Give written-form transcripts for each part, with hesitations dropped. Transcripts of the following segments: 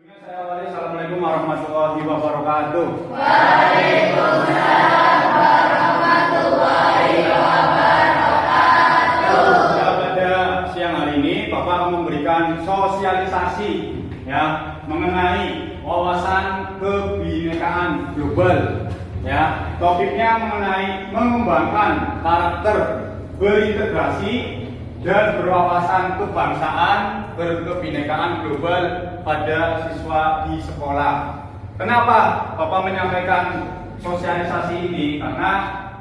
Saya awali, Assalamualaikum warahmatullahi wabarakatuh. Waalaikumsalam warahmatullahi wabarakatuh. Pada siang hari ini, Bapak akan memberikan sosialisasi mengenai wawasan kebinekaan global. Topiknya mengenai mengembangkan karakter berintegrasi dan berwawasan kebangsaan berkebinekaan global pada siswa di sekolah. Kenapa Bapak menyampaikan sosialisasi ini? Karena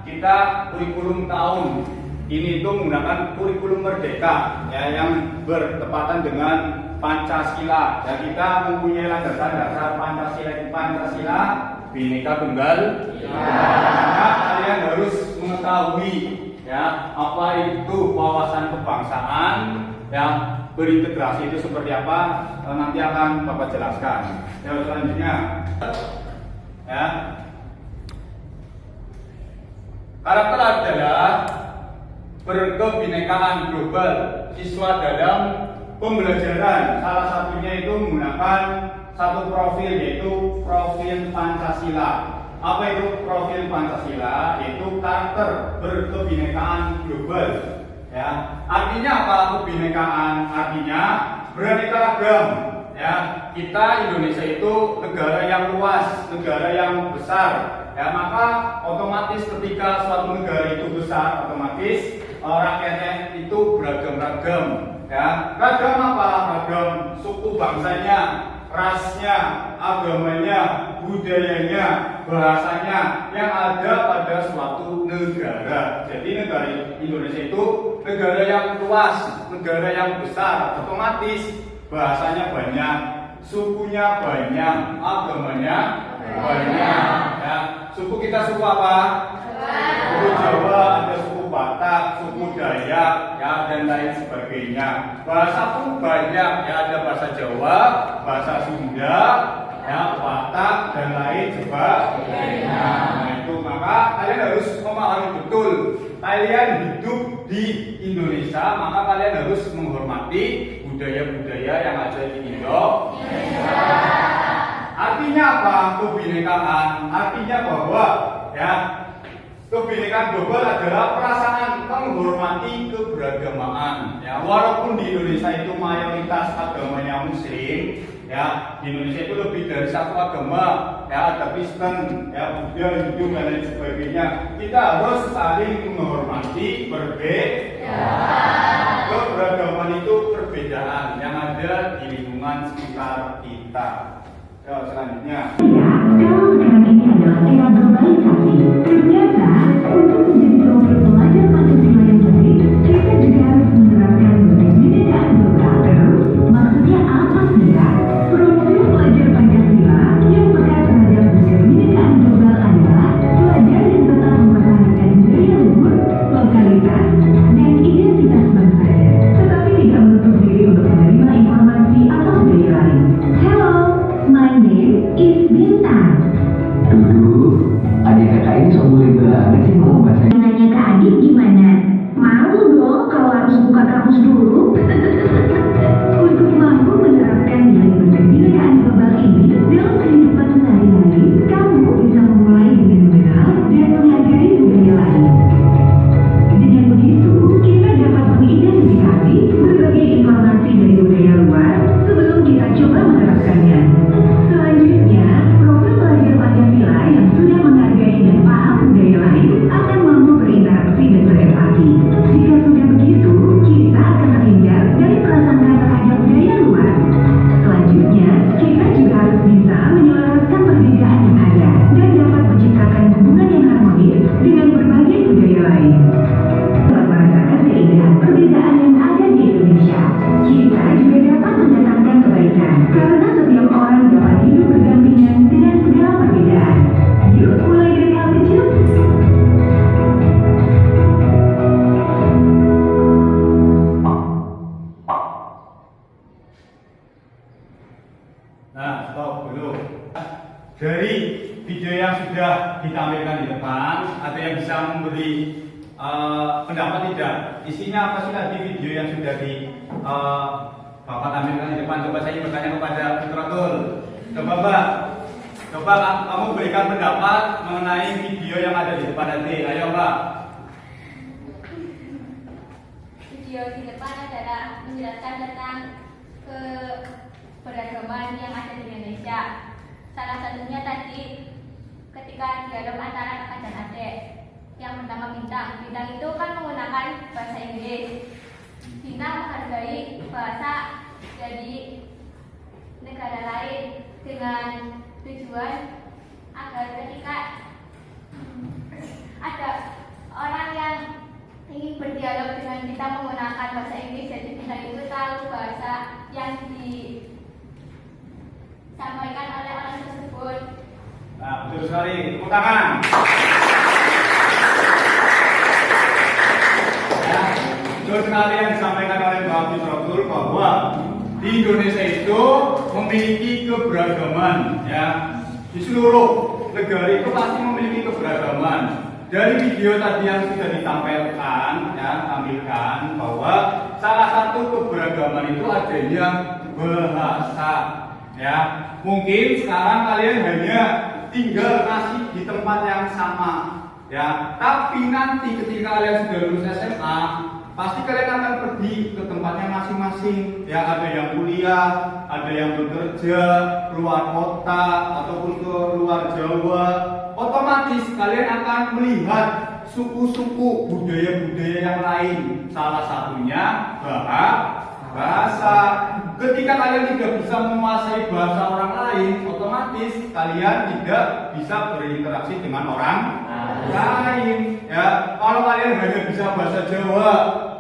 kita kurikulum tahun ini itu menggunakan kurikulum merdeka yang bertepatan dengan Pancasila. Dan kita mempunyai landasan dasar Pancasila Bhinneka Tunggal Ika. Maka kalian harus mengetahui apa itu wawasan kebangsaan berintegrasi itu seperti apa, nanti akan Bapak jelaskan. Selanjutnya karakter adalah berkebinekaan global siswa dalam pembelajaran. Salah satunya itu menggunakan satu profil, yaitu profil Pancasila. Apa itu profil Pancasila? Yaitu karakter berkebinekaan global. Artinya apa kebinekaan? Artinya beraneka ragam. Kita Indonesia itu negara yang luas, negara yang besar. Maka otomatis ketika suatu negara itu besar, otomatis rakyatnya itu beragam-ragam. Ragam apa? Ragam suku bangsanya, rasnya, agamanya, budayanya, bahasanya yang ada pada suatu negara. Jadi negara Indonesia itu negara yang luas, negara yang besar, otomatis bahasanya banyak, sukunya banyak, agamanya banyak. Suku kita suku apa? Suku Jawa, ada suku Batak, suku Dayak, dan lain sebagainya. Bahasa pun banyak, ada bahasa Jawa, bahasa Sunda, Batak, dan lain sebagainya. Nah itu, maka kalian harus memahami betul. Kalian hidup di Indonesia, maka kalian harus menghormati budaya-budaya yang ada di Indonesia. Artinya apa? Kebinekaan. Artinya bahwa kebinekaan global adalah perasaan menghormati keberagamaan. Walaupun di Indonesia itu mayoritas agamanya Muslim, di Indonesia itu lebih dari satu agama, ada Kristen, Buddha, Hindu, dan lain sebagainya. Kita harus saling menghormati perbedaan. Keberagaman itu perbedaan yang ada di lingkungan sekitar kita. Selanjutnya. Kalau sekarang ini adalah era globalisasi, ternyata untuk menjadi profil pelajar Pancasila yang baik, kita juga harus menerapkan kebinekaan global. Terus, maksudnya apa sih ya? Profil pelajar Pancasila yang peka terhadap kebinekaan global adalah pelajar yang tetap mempertahankan budaya luhur, lokalitas, dan identitas bangsanya, tetapi tidak menutup diri untuk menerima informasi atau budaya lain. Hello, my name is Bintang. Dulu, adik kakak ini sok boleh banget sih ngomong bahasa Inggris. Nanya ke adik gimana? Malu dong kalau harus buka kamus dulu. Untuk mampu menerapkan nilai berkebinekaan global ini dalam kehidupan sehari-hari, kamu bisa memulai dengan mengenal dan menghargai budaya lain. Dengan begitu, kita dapat mengidentifikasi berbagai informasi dari budaya luar sebelum kita coba menerapkannya. Selanjutnya, profil pelajar Pancasila yang sudah menghargai dan paham budaya lain akan mampu berinteraksi dan berempati. Jika sudah begitu, kita akan terhindar dari prasangka terhadap budaya luar. Selanjutnya, kita juga harus bisa menyelaraskan perbedaan yang ada dan dapat menciptakan hubungan yang harmonis dengan berbagai budaya lain. Dapat merasakan keindahan perbedaan yang ada di Indonesia, kita juga dapat mendatangkan kebaikan karena setiap orang dapat hidup berdampingan dengan segala perbedaan. Yuk mulai dari hal kecil. Nah, stop dulu. Dari video yang sudah ditampilkan di depan, ada yang bisa memberi pendapat tidak? Isinya apa sih tadi video yang sudah Bapak tampilkan di depan. Coba saya bertanya kepada Fitratul. Coba Mbak, coba kamu berikan pendapat mengenai video yang ada di depan nanti. Ayo Mbak. Video di depan adalah menjelaskan tentang keberagaman yang ada di Indonesia. Salah satunya tadi ketika dialog antara kakak dan adik. Yang pertama Bintang. Bintang itu kan menggunakan bahasa Inggris. Bintang menghargai bahasa dari negara lain dengan tujuan agar ketika ada orang yang ingin berdialog dengan kita menggunakan bahasa Inggris, jadi Bintang itu tahu bahasa yang disampaikan oleh orang tersebut. Nah, betul sekali. Tepuk tangan. Ya, betul sekali yang disampaikan oleh Mbak Fitratul bahwa di Indonesia itu memiliki keberagaman, ya. Di seluruh negara itu pasti memiliki keberagaman. Dari video tadi yang sudah ditampilkan, ya, tampilkan bahwa salah satu keberagaman itu adanya bahasa, ya. Mungkin sekarang kalian hanya tinggal masih di tempat yang sama, ya. Tapi nanti ketika kalian sudah lulus SMA, pasti kalian akan pergi ke tempatnya masing-masing. Ya, ada yang kuliah, ada yang bekerja keluar kota ataupun ke luar Jawa. Otomatis kalian akan melihat suku-suku budaya-budaya yang lain. Salah satunya bahasa. Ketika kalian tidak bisa menguasai bahasa orang lain, otomatis kalian tidak bisa berinteraksi dengan orang lain. Ya, kalau kalian hanya bisa bahasa Jawa,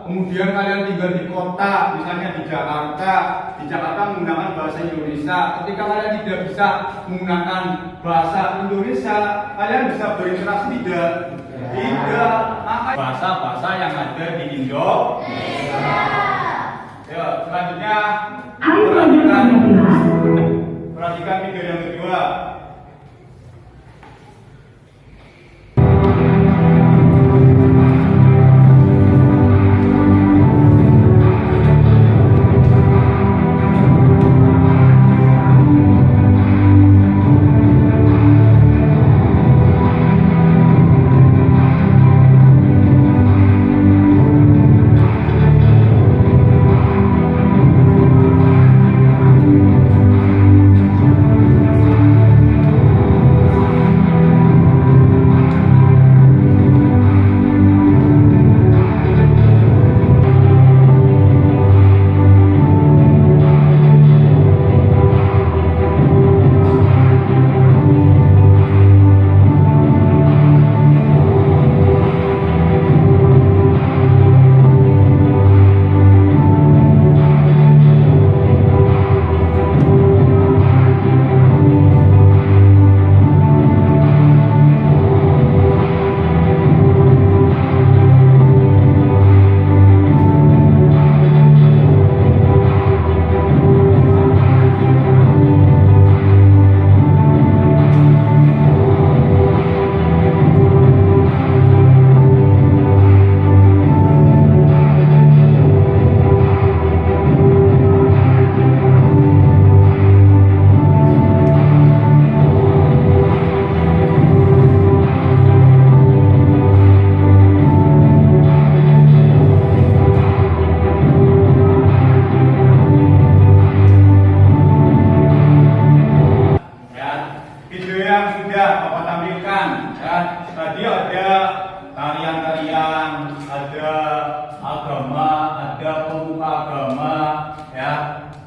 kemudian kalian tinggal di kota, misalnya di Jakarta menggunakan bahasa Indonesia. Ketika kalian tidak bisa menggunakan bahasa Indonesia, kalian bisa berinteraksi tidak? Tidak. Maka bahasa-bahasa yang ada di Indonesia. Ya, selanjutnya Hai pelajar perhatikan video yang kedua.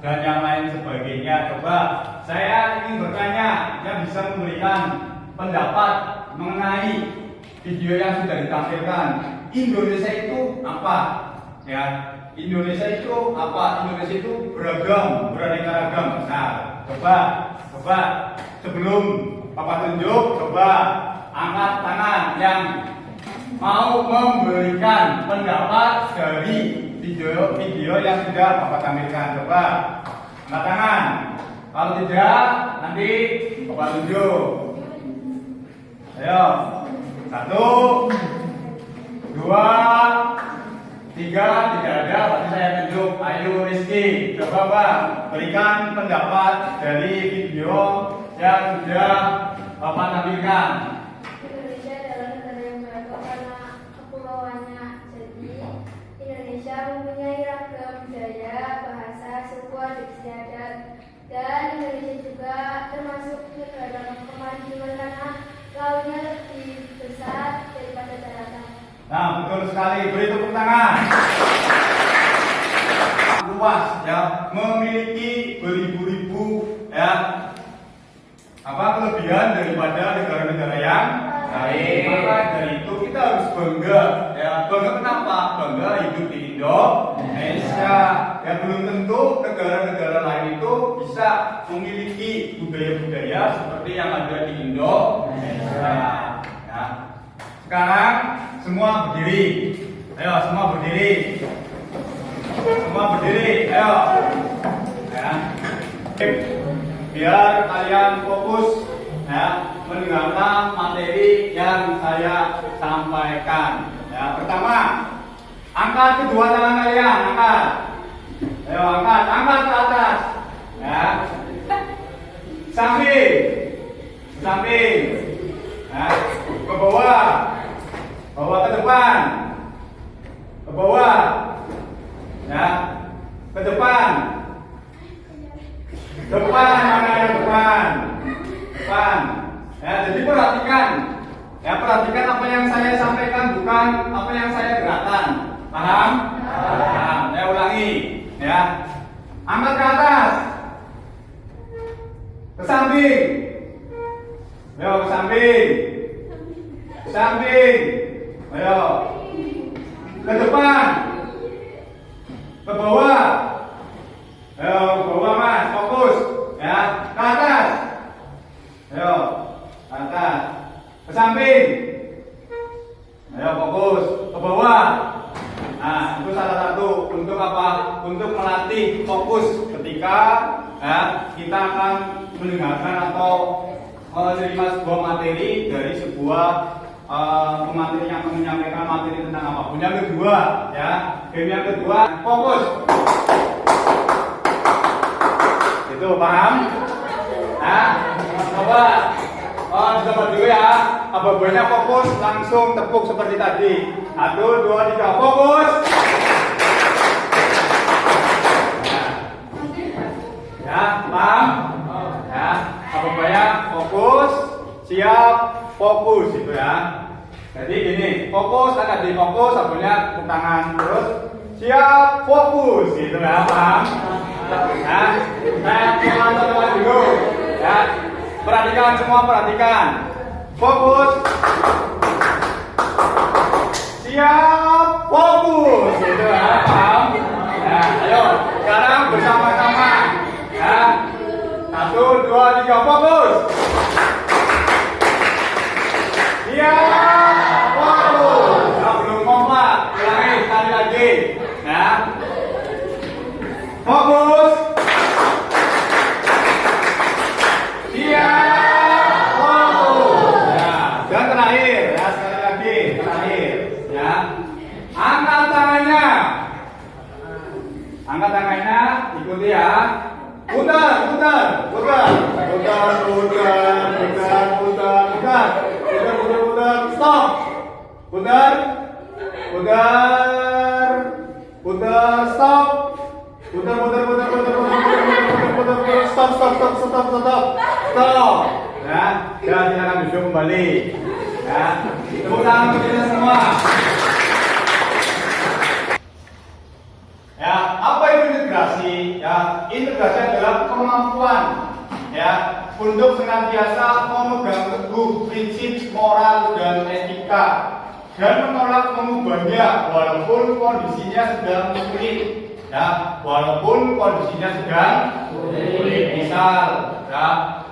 dan yang lain sebagainya. Coba saya ingin bertanya yang bisa memberikan pendapat mengenai video yang sudah ditampilkan. Indonesia itu apa? Ya, Indonesia itu apa? Indonesia itu beragam, beraneka ragam. Nah, coba sebelum Bapak tunjuk, coba angkat tangan yang mau memberikan pendapat dari video yang sudah Bapak tampilkan. Coba angkat tangan. Kalau tidak, nanti Bapak tunjuk. Ayo, 1, 2, 3, tidak ada, berarti saya tunjuk. Ayo Rizky, coba. Coba Bang, berikan pendapat dari video yang sudah Bapak tampilkan. Indonesia adalah negara yang beragam karena kepulauannya. Jadi, Indonesia mempunyai ragam budaya, bahasa, suku, adat istiadat. Dan Indonesia juga termasuk negara kemaritiman karena lautnya lebih besar daripada daratan. Nah, betul sekali. Beri tepuk tangan. Luas ya, memiliki beribu-ribu ya kelebihan daripada negara-negara yang lain. Maka dari itu kita harus bangga ya. Bangga kenapa? Bangga hidup di Indonesia. Ya, belum tentu negara-negara lain itu bisa memiliki budaya-budaya seperti yang ada di Indonesia. Ya. Sekarang semua berdiri. Ayo, semua berdiri. Semua berdiri, ayo. Ya. Biar kalian fokus ya mendengarkan materi yang saya sampaikan. Ya, pertama, angkat kedua tangan kalian, angkat. Ayo angkat ke atas. Ya. Samping. Samping. Ya. Ke bawah. Bawa ke depan. Ke bawah. Ya, ke depan. Depan, mana yang depan? Depan. Ya, jadi perhatikan. Ya, perhatikan apa yang saya sampaikan, bukan apa yang saya gerakkan. Paham? Paham. Saya ulangi. Ya. Angkat ke atas. Ke samping. Ayo, ke samping. Ke samping. Ayo. Ke depan. Ke bawah. Ayo, ke bawah Mas, fokus. Ya, ke atas. Ayo, ke atas. Ke samping. Ayo, fokus. Ke bawah. Nah, itu salah satu untuk apa? Untuk melatih fokus ketika ya, kita akan mendengarkan atau menerima sebuah materi dari sebuah pemateri yang akan menyampaikan materi tentang apapun. Yang kedua, ya, game yang kedua, fokus. Itu paham? Nah, coba dulu ya. Apabila fokus, langsung tepuk seperti tadi. 1, 2, 3, fokus. Ya, paham? Ya, apabila fokus, siap, fokus itu ya. Jadi gini, fokus, agak di fokus, akhirnya tepuk tangan terus. Siap, fokus gitu ya, paham? Nah, saya teman-teman dulu ya. Perhatikan semua, perhatikan. Fokus. Siap, fokus gitu ya, paham? Ya, ayo, sekarang bersama-sama ya. 1, 2, 3, fokus. Iya, fokus. Nah, belum kompak. Ulangi sekali lagi. Ya. Fokus. Iya, fokus. Ya. Dan terakhir, ya sekali lagi, terakhir. Ya. Angkat tangannya. Angkat tangannya, ikuti ya. Putar. Stop. Putar, stop. Stop. Ya, silakan duduk kembali. Ya, tepuk tangan untuk kita semua. Ya, apa itu integrasi? Ya, integrasi adalah kemampuan ya untuk senantiasa memegang teguh prinsip moral dan etika dan menolak mengubahnya walaupun kondisinya sedang sulit. Ya, walaupun kondisinya sedang sulit.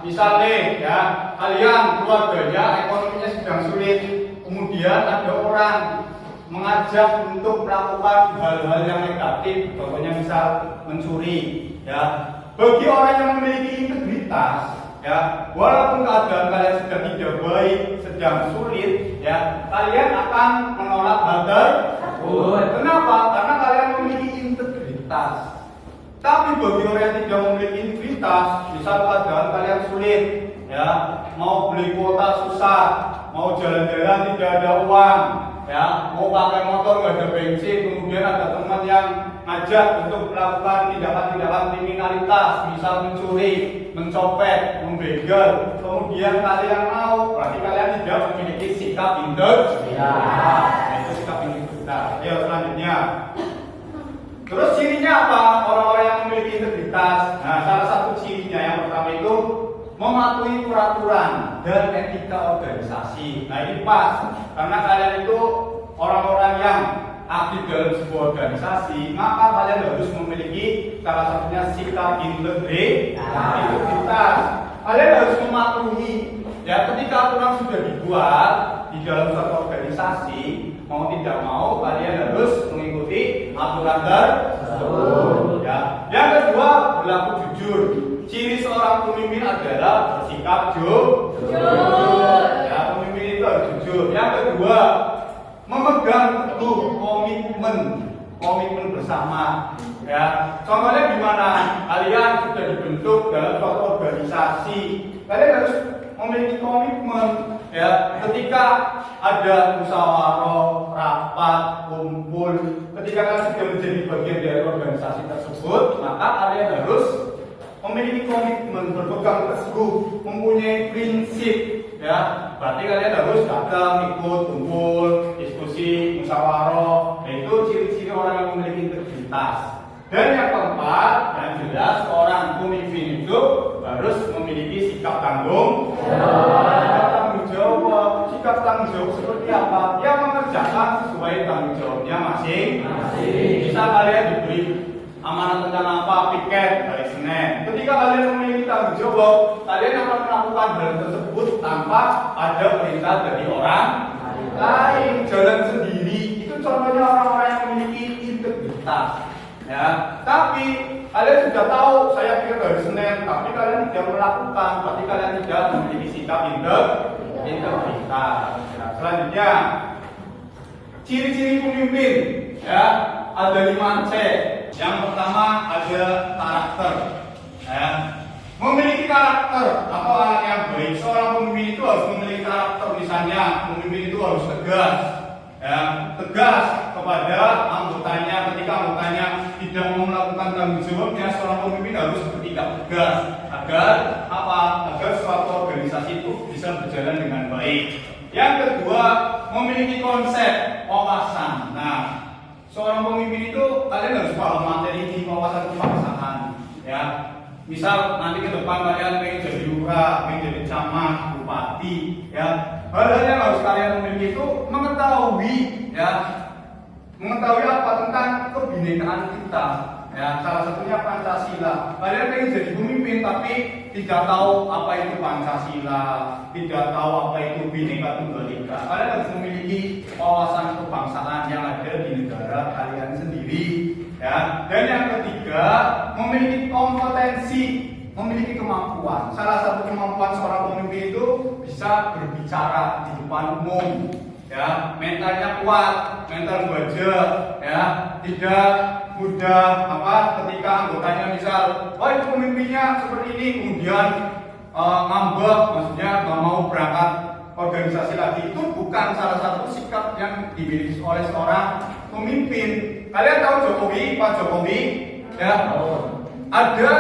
Misal nih, ya, kalian keluarganya ekonominya sedang sulit, kemudian ada orang mengajak untuk melakukan hal-hal yang negatif, contohnya misal mencuri, ya. Bagi orang yang memiliki integritas, ya, walaupun keadaan kalian sedang tidak baik, sedang sulit, ya, kalian akan menolak hal tersebut. Kenapa? Karena kalian memiliki integritas. Tapi bagi orang yang tidak memiliki integritas, misal keadaan kalian sulit, ya, mau beli kuota susah, mau jalan-jalan tidak ada uang, ya, mau pakai motor nggak ada bensin, kemudian ada teman yang ngajak untuk melakukan tindakan-tindakan kriminalitas, misal mencuri, mencopet, membegal, kemudian kalian mau, berarti kalian tidak memiliki sikap integritas. Itu sikap integritas. Ayo selanjutnya. Terus cirinya apa? Orang-orang yang memiliki integritas. Nah, salah satu cirinya yang pertama itu mematuhi peraturan dan etika organisasi. Nah, ini pas karena kalian itu orang-orang yang aktif dalam sebuah organisasi, maka kalian harus memiliki salah satunya sikap integritas. Kalian harus mematuhi. Ya, ketika aturan sudah dibuat di dalam suatu organisasi, mau tidak mau kalian harus mengikuti aturan tersebut. Ya. Yang kedua, berlaku jujur. Ciri seorang pemimpin adalah bersikap jujur. Ya, pemimpin itu harus jujur. Yang kedua, memegang teguh komitmen bersama. Ya, contohnya di mana kalian sudah dibentuk dalam suatu organisasi, kalian harus memiliki komitmen. Ya, ketika ada musyawarah, rapat, kumpul, ketika kalian sudah menjadi bagian dari organisasi tersebut, maka kalian harus memiliki komitmen, berpegang teguh, mempunyai prinsip. Ya, berarti kalian harus datang, ikut, kumpul, diskusi, musyawarah. Itu ciri-ciri orang yang memiliki integritas. Dan yang keempat, yang jelas seorang pemimpin itu harus memiliki sikap tanggung jawab. Sikap tanggung jawab seperti apa? Yang mengerjakan sesuai tanggung jawabnya masing-masing. Misal kalian diberi amanat tentang apa, piket hari Senin. Ketika kalian memiliki tanggung jawab, kalian akan melakukan hal tersebut tanpa ada perintah dari orang lain. Jalan sendiri. Itu contohnya orang-orang yang memiliki integritas. Ya, tapi kalian sudah tahu saya pikir hari Senin, tapi kalian tidak melakukan, berarti kalian tidak memiliki sikap integritas. Ya, selanjutnya, ciri-ciri pemimpin, ya, ada 5 C. Yang pertama ada karakter. Ya, memiliki karakter atau anak yang baik. Seorang pemimpin itu harus memiliki karakter. Misalnya, pemimpin itu harus tegas. Ya, tegas kepada anggotanya. Ketika anggotanya tidak mau melakukan tanggung jawabnya, seorang pemimpin harus bertindak tegas agar apa? Agar suatu organisasi itu bisa berjalan dengan baik. Yang kedua, memiliki konsep wawasan. Nah, seorang pemimpin itu kalian harus paham materi di wawasan kebangsaan. Ya, misal nanti ke depan kalian pengen jadi lurah, pengen jadi camat, bupati, ya. Hal-hal yang harus kalian memiliki itu mengetahui, ya, mengetahui apa tentang kebinekaan kita. Ya, salah satunya Pancasila. Kalian pengen jadi pemimpin tapi tidak tahu apa itu Pancasila, tidak tahu apa itu Bhinneka Tunggal Ika. Kalian harus memiliki wawasan kebangsaan yang ada di negara kalian sendiri. Ya. Dan yang ketiga, memiliki kompetensi, memiliki kemampuan. Salah satu kemampuan seorang pemimpin itu bisa berbicara di depan umum. Ya, mentalnya kuat, mental baja, ya, tidak mudah ketika anggotanya misal, oh itu pemimpinnya seperti ini, kemudian ngambek, maksudnya nggak mau berangkat organisasi lagi. Itu bukan salah satu sikap yang dimiliki oleh seorang pemimpin. Kalian tahu Jokowi, Pak Jokowi, ya, ada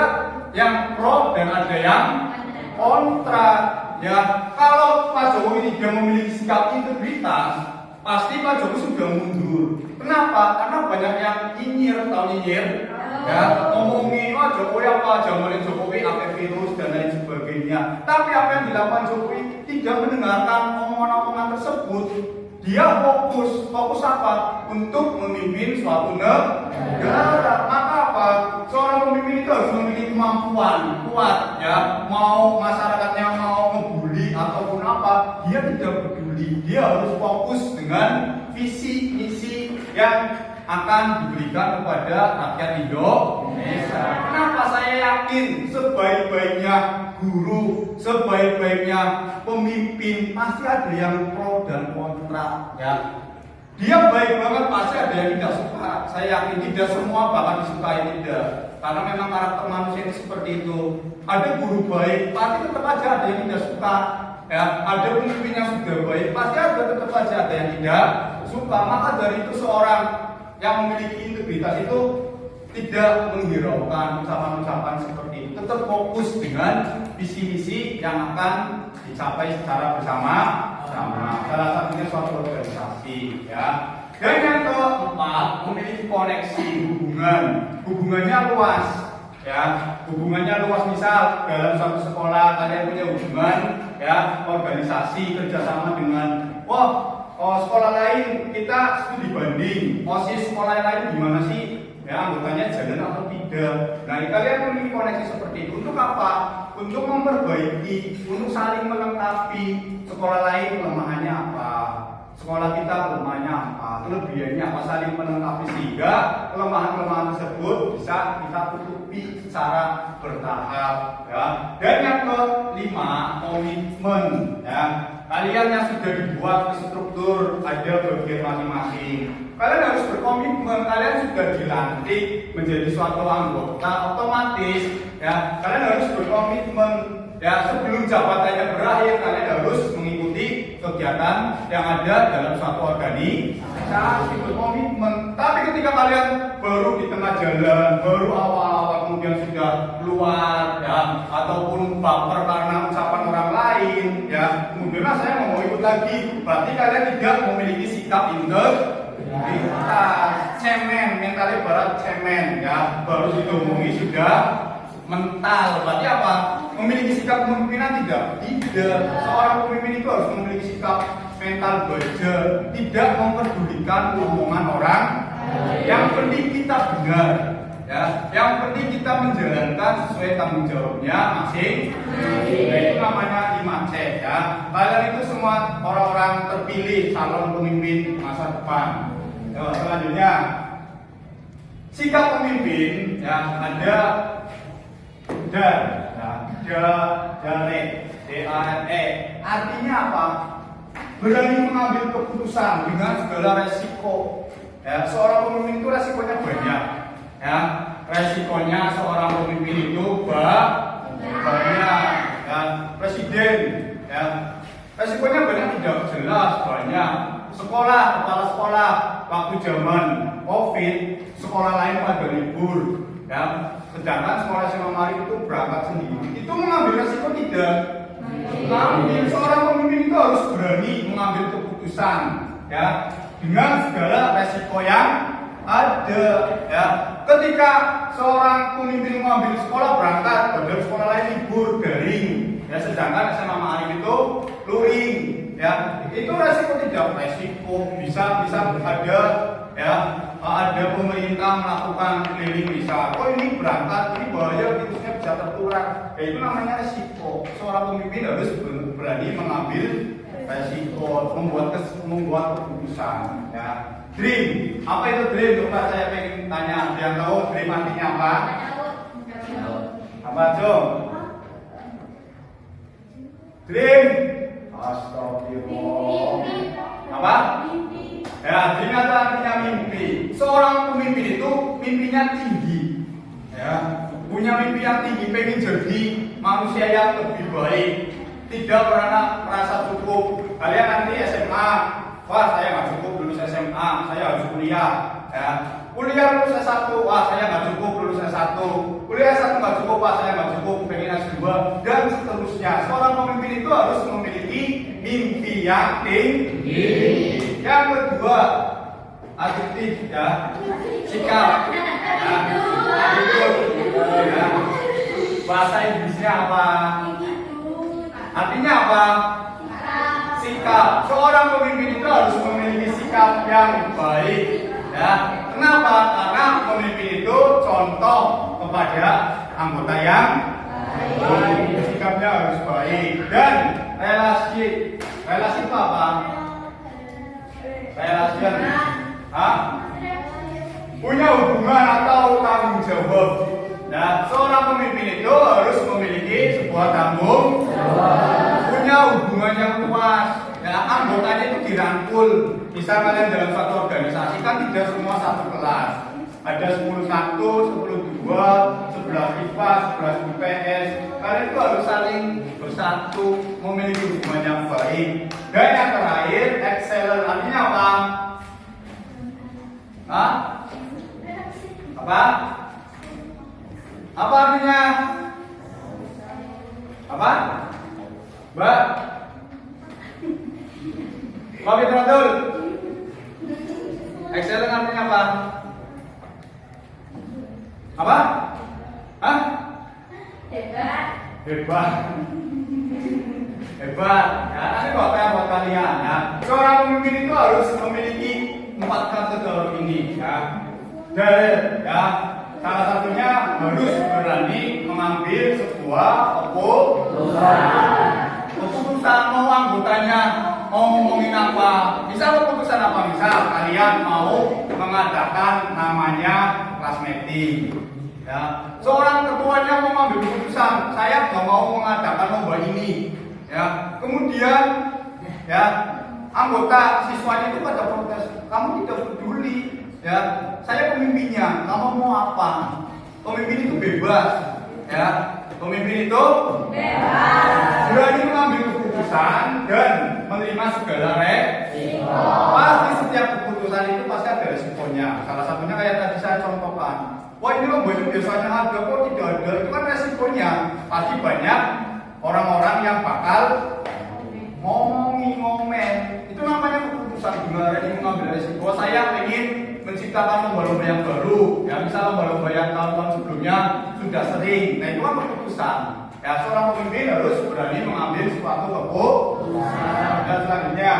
yang pro dan ada yang kontra. Ya, kalau Pak Jokowi tidak memiliki sikap integritas, pasti Pak Jokowi sudah mundur. Kenapa? Karena banyak yang nyinyir, tahu nyinyir? Ya, ngomongin, oh Jokowi apa, jamurin Jokowi pakai virus dan lain sebagainya. Tapi apa yang dilakukan Jokowi tidak mendengarkan omongan-omongan tersebut. Dia fokus apa? Untuk memimpin suatu negara. Maka apa? Seorang pemimpin itu harus memiliki kemampuan kuat, ya. Mau masyarakatnya mau ngebully ataupun apa, dia tidak peduli. Dia harus fokus dengan visi misi yang akan diberikan kepada rakyat Indonesia. Kenapa saya yakin sebaik-baiknya guru, sebaik-baiknya pemimpin pasti ada yang pro dan kontra, ya. Dia baik banget pasti ada yang tidak suka saya yakin tidak semua bakal disukai, tidak. Karena memang karakter manusia ini seperti itu. Ada guru baik, pasti tetap aja ada yang tidak suka. Ya, ada pemimpin yang sudah baik, pasti ada tetap aja ada yang tidak suka. Maka dari itu seorang yang memiliki integritas itu tidak menghiraukan ucapan-ucapan seperti itu. Tetap fokus dengan visi-misi yang akan dicapai secara bersama-sama. Salah satunya suatu organisasi, ya. Dan yang keempat, memiliki koneksi hubungan. Hubungannya luas, ya. Hubungannya luas, misal dalam satu sekolah kalian punya hubungan, ya, organisasi kerjasama dengan sekolah lain kita studi banding, OSIS sekolah lain gimana sih, ya, anggotanya jalan atau tidak. Nah, kalian memiliki koneksi seperti itu untuk apa? Untuk memperbaiki, untuk saling melengkapi. Sekolah lain kelemahannya apa, sekolah kita kelemahannya apa, kelebihannya apa, saling melengkapi sehingga kelemahan-kelemahan tersebut bisa kita tutupi secara bertahap, ya. Dan yang kelima, komitmen, ya. Kalian yang sudah dibuat struktur ada bagian masing-masing, kalian harus berkomitmen. Kalian sudah dilantik menjadi suatu anggota, otomatis, ya, kalian harus berkomitmen. Ya, sebelum jabatannya berakhir, kalian harus mengikuti kegiatan yang ada dalam suatu organisasi, berkomitmen. Tapi ketika kalian baru di tengah jalan, baru awal-awal kemudian sudah keluar, ya, ataupun baper karena ucapan orang lain, ya, kemudian saya mau ikut lagi, berarti kalian tidak memiliki sikap integritas, cemen, mentalnya barat cemen, ya, baru diomongi sudah mental. Berarti apa? Memiliki sikap kepemimpinan tidak? Tidak. Seorang pemimpin itu harus memiliki sikap mental baja, tidak memperdulikan omongan orang. Yang penting kita benar, ya. Yang penting kita menjalankan sesuai tanggung jawabnya masing. Nah, itu namanya 5C, ya. Kalian itu semua orang-orang terpilih calon pemimpin masa depan. Selanjutnya, sikap pemimpin, ya, ada DARE. Artinya apa? Berani mengambil keputusan dengan segala resiko. Ya, seorang pemimpin itu resikonya banyak. Ya, resikonya seorang pemimpin itu banyak. Ya, presiden, ya, resikonya banyak, tidak jelas, banyak. Sekolah, kepala sekolah, waktu zaman COVID, sekolah lain pada libur. Ya, sedangkan sekolah SMA Mari itu berangkat sendiri. Itu mengambil resiko tidak? Mengambil. Seorang pemimpin itu harus berani mengambil keputusan, ya, dengan segala resiko yang ada, ya. Ketika seorang pemimpin mengambil sekolah berangkat, padahal sekolah lain libur daring, ya, sedangkan SMA Mari itu luring, ya, itu resiko tidak? Resiko bisa ada, ya, ada pemerintah melakukan keliling bisa, ini berangkat, ini bahaya, virusnya bisa tertular. Ya, itu namanya resiko. Seorang pemimpin harus berani mengambil resiko, membuat keputusan, ya. Dream, apa itu dream? Coba saya pengen tanya, ada yang tahu dream artinya apa? Apa, Jom? Dream? Astagfirullah. Apa? Ya, dream itu artinya mimpi. Seorang pemimpin itu mimpinya tinggi, ya, punya mimpi yang tinggi, pengen jadi manusia yang lebih baik, tidak pernah merasa cukup. Kalian nanti SMA, wah saya nggak cukup lulus SMA, saya harus kuliah, ya. Kuliah lulus S1, wah saya nggak cukup lulus S1. Kuliah S1 nggak cukup, wah saya nggak cukup, pengen S2, dan seterusnya. Seorang pemimpin itu harus memiliki mimpi yang tinggi. Yang kedua, adjektif, ya, sikap, ya, ya. Bahasa Inggrisnya apa? Artinya apa? Sikap. Seorang pemimpin itu harus memiliki sikap yang baik, ya. Kenapa? Karena pemimpin itu contoh kepada anggota yang baik. Sikapnya harus baik. Dan relasi itu apa? Relasi, punya hubungan atau tanggung jawab. Nah, seorang pemimpin itu harus memiliki sebuah tanggung jawab, punya hubungan yang luas. Ya, anggotanya itu dirangkul, misal kalian dalam suatu organisasi kan tidak semua satu kelas. Ada 10 1, 10 2, 11 IPA, 11 IPS. Kalian itu harus saling bersatu, memiliki hubungan yang baik. Dan yang terakhir, excellent artinya apa? Hah? Apa? Apa artinya? Apa? Mbak? Mbak Fitratul? Excellent artinya apa? Apa? Hah? Hebat. Hebat. Hebat. Ya, nanti buat kalian ya. Seorang pemimpin itu harus memiliki 4 kategori ini ya. Dan ya, salah satunya harus berani mengambil sebuah keputusan. Mau anggotanya mau ngomongin apa, misal keputusan apa, misal kalian mau mengadakan namanya kelas meeting ya, seorang ketuanya mau mengambil keputusan saya nggak mau mengadakan lomba ini ya, kemudian ya anggota siswanya itu pada protes, kamu tidak peduli ya, saya pemimpinnya, kamu mau apa? Pemimpin itu bebas ya, pemimpin itu bebas, berani mengambil keputusan dan menerima segala resiko. Pasti setiap keputusan itu pasti ada resikonya. Salah satunya kayak tadi saya contohkan. Wah ini lomba itu biasanya ada, kok tidak ada? Itu kan resikonya. Pasti banyak orang-orang yang bakal ngomong. Itu namanya keputusan. Gimana ini mengambil resiko? Saya ingin menciptakan lomba-lomba yang baru. Ya misal lomba-lomba yang tahun-tahun sebelumnya sudah sering. Nah itu kan keputusan. Ya, seorang pemimpin harus berani mengambil suatu keputusan. Dan selanjutnya,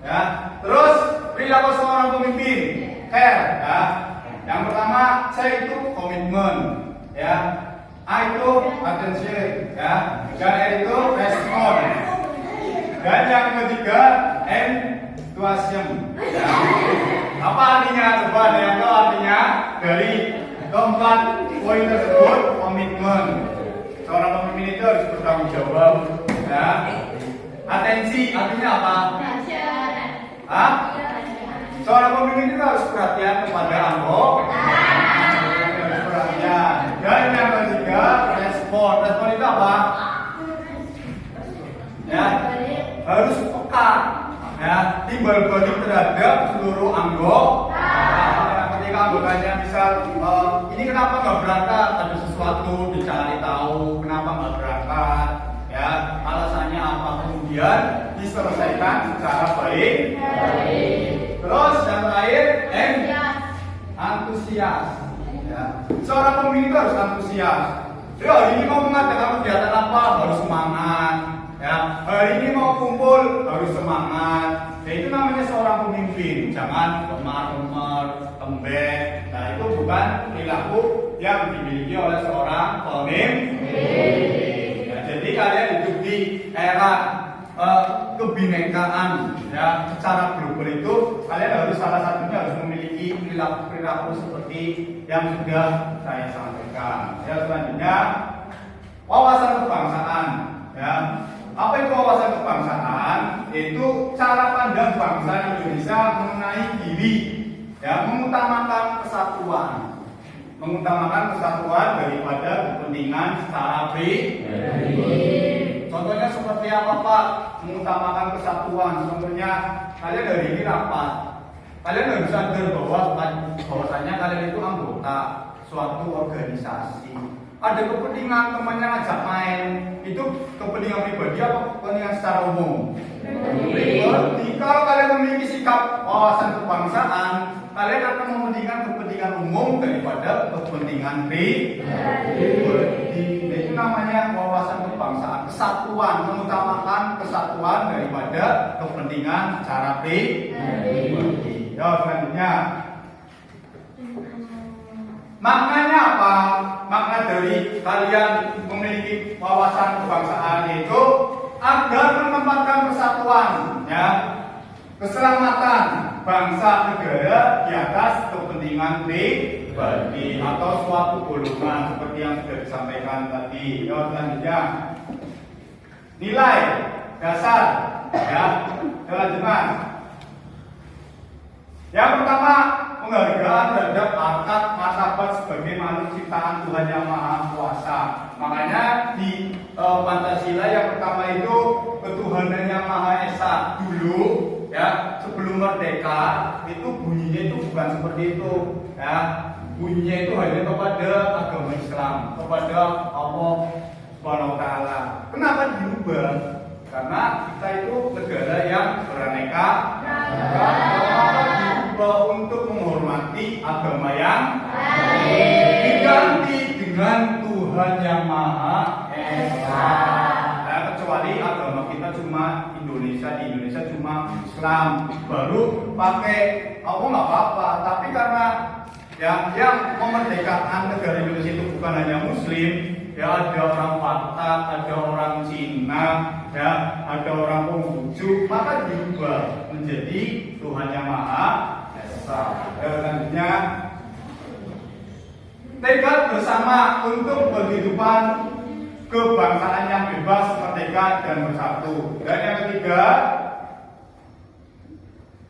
ya, terus perilaku seorang pemimpin, care, ya. Yang pertama, C itu komitmen, ya. A itu attention, ya. Dan R itu respon. Dan yang ketiga, enthusiasm. Ya. Apa artinya? Coba ada yang tahu artinya dari keempat poin tersebut, komitmen. Seorang pemimpin itu harus bertanggung jawab ya. Atensi artinya apa? Hah? Seorang pemimpin itu harus perhatian kepada anggota. Harus perhatian. Dan yang ketiga respon. Respon itu apa? Ya, harus peka ya, timbal balik terhadap seluruh anggota. Ketika anggotanya misal ini kenapa nggak berangkat, ada sesuatu dicari tahu kenapa nggak berangkat ya, alasannya apa, kemudian diselesaikan secara baik. Terus yang terakhir antusias ya. Seorang pemimpin itu harus antusias. Ya hari ini mau mengadakan kegiatan apa, harus semangat ya, hari ini mau kumpul harus semangat. Ya itu namanya seorang pemimpin. Jangan lemar-lemar, lembek. Nah itu bukan perilaku yang dimiliki oleh seorang pemimpin. Ya, jadi kalian hidup di era kebinekaan ya, secara global itu kalian harus salah satunya harus memiliki perilaku seperti yang sudah saya sampaikan. Ya selanjutnya wawasan kebangsaan ya. Apa itu wawasan kebangsaan? Itu cara pandang bangsa Indonesia mengenai diri ya, mengutamakan kesatuan daripada kepentingan secara pribadi. Contohnya seperti apa Pak? Mengutamakan kesatuan. Contohnya kalian hari ini rapat, kalian harus sadar bahwasanya kalian itu anggota suatu organisasi. Ada kepentingan temannya ngajak main, itu kepentingan pribadi atau kepentingan secara umum? Pribadi. Kalau kalian memiliki sikap wawasan kebangsaan, kalian akan mementingkan kepentingan umum daripada kepentingan pribadi. Itu namanya wawasan kebangsaan, kesatuan, mengutamakan kesatuan daripada kepentingan secara pribadi. Ya, selanjutnya. Maknanya apa? Makna dari kalian memiliki wawasan kebangsaan itu agar menempatkan persatuan, ya, keselamatan bangsa negara di atas kepentingan pribadi atau suatu golongan seperti yang sudah disampaikan tadi. Ya, selanjutnya nilai dasar, ya, selanjutnya Yang pertama, penghargaan terhadap harkat martabat sebagai makhluk ciptaan Tuhan Yang Maha Kuasa. Makanya di Pancasila yang pertama itu ketuhanan Yang Maha Esa. Dulu ya, sebelum merdeka itu bunyinya itu bukan seperti itu ya. Bunyinya itu hanya kepada agama Islam, kepada Allah Subhanahu wa taala. Kenapa diubah? Karena kita itu negara yang beraneka untuk menghormati agama yang diganti dengan Tuhan Yang Maha Esa. Nah, kecuali agama kita cuma Indonesia, di Indonesia cuma Islam, baru pakai apa nggak apa-apa. Tapi karena yang memerdekakan negara Indonesia itu bukan hanya Muslim, ya ada orang Batak, ada orang Cina, ya ada orang Konghucu, maka diubah menjadi Tuhan Yang Maha Esa. Selanjutnya, tekad bersama untuk kehidupan kebangsaan yang bebas, merdeka dan bersatu. Dan yang ketiga,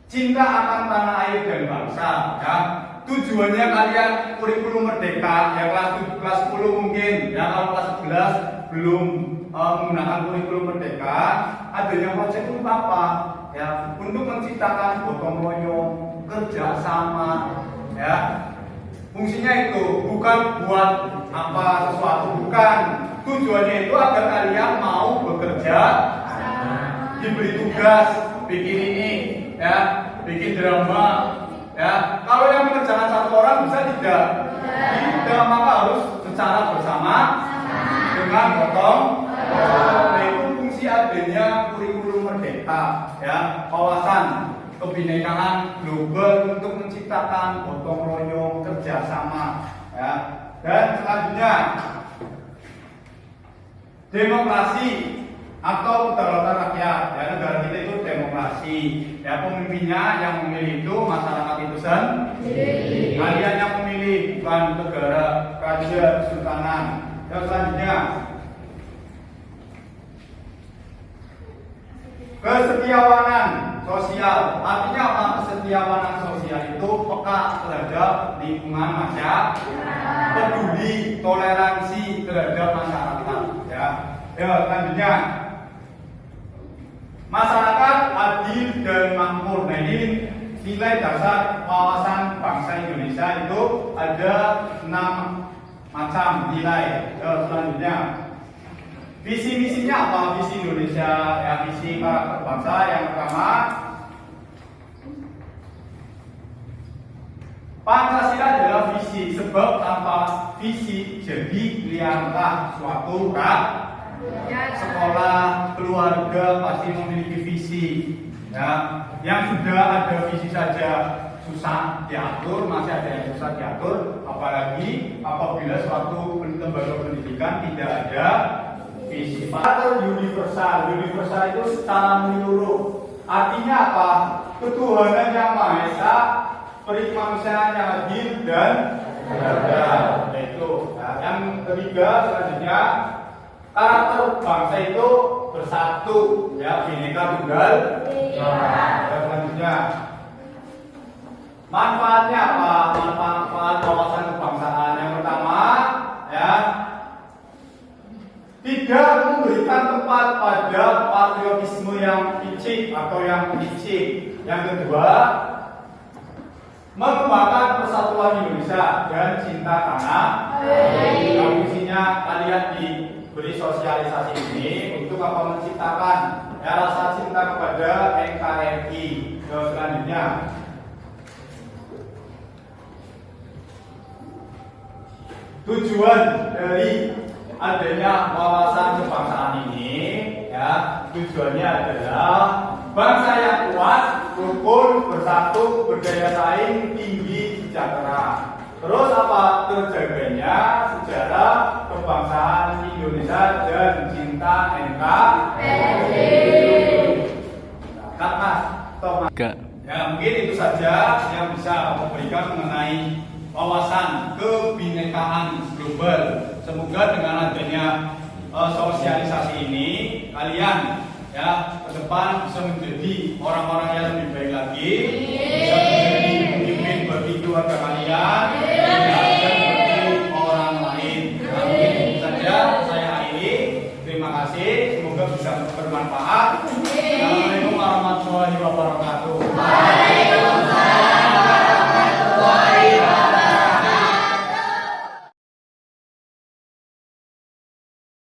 cinta akan tanah air dan bangsa. Ya. Tujuannya kalian kurikulum merdeka yang kelas 10 mungkin, ya kalau kelas 11 belum menggunakan kurikulum merdeka, adanya proyek itu apa? Ya, untuk menciptakan gotong royong, kerjasama, ya. Fungsinya itu bukan buat apa sesuatu, bukan. Tujuannya itu agar kalian mau bekerja, diberi tugas, bikin ini, ya, bikin drama. Ya, kalau yang mengerjakan satu orang bisa tidak? Tidak, maka harus secara bersama dengan gotong. Nah, itu fungsi adanya kurikulum merdeka, ya, kawasan kebinekaan global untuk menciptakan gotong royong, kerjasama, ya. Dan selanjutnya, demokrasi atau kedaulatan rakyat. Ya, negara kita itu demokrasi. Ya, pemimpinnya yang memilih itu masyarakat itu sendiri. Kalian yang memilih, bukan negara, raja, sultanan. Dan selanjutnya, kesetiawanan sosial. Artinya apa? Kesetiawanan sosial itu peka terhadap lingkungan masyarakat, peduli, toleransi terhadap masyarakat. Ya, selanjutnya, masyarakat adil dan makmur. Nah, ini nilai dasar wawasan bangsa Indonesia itu ada 6 macam nilai. Selanjutnya, visi misinya apa? Visi Indonesia, ya, visi karakter bangsa. Yang pertama, Pancasila adalah visi, sebab tanpa visi jadi liarlah suatu sekolah, keluarga pasti memiliki visi. Ya, yang sudah ada visi saja susah diatur, masih ada yang susah diatur, apalagi apabila suatu lembaga pendidikan tidak ada visi. Karakter universal, universal itu secara menyeluruh. Artinya apa? Ketuhanan Yang Maha Esa, perikemanusiaan yang adil dan beradab. Itu. Nah, yang ketiga selanjutnya, karakter bangsa itu bersatu, ya, bineka tunggal ika. Selanjutnya, manfaatnya apa? Manfaat wawasan kebangsaan. Yang pertama, ya, tidak memberikan tempat pada patriotisme yang licik atau yang licik. Yang kedua, mengembangkan persatuan Indonesia dan cinta tanah air. Fungsinya kalian diberi sosialisasi ini untuk apa? Menciptakan, ya, rasa cinta kepada NKRI. Selanjutnya, tujuan dari adanya wawasan kebangsaan ini, ya, tujuannya adalah bangsa yang kuat, rukun, bersatu, berdaya saing, tinggi, sejahtera. Terus apa? Terjaganya sejarah kebangsaan Indonesia dan cinta NKRI. Mas, Thomas. Ya, mungkin itu saja yang bisa aku berikan mengenai wawasan kebinekaan global. Semoga dengan adanya sosialisasi ini kalian, ya, ke depan bisa menjadi orang-orang yang lebih baik lagi, bisa menjadi keluarga kalian dan bagi orang lain. Amin. Itu saja saya akhiri. Terima kasih. Semoga bisa bermanfaat. Assalamualaikum warahmatullahi wabarakatuh.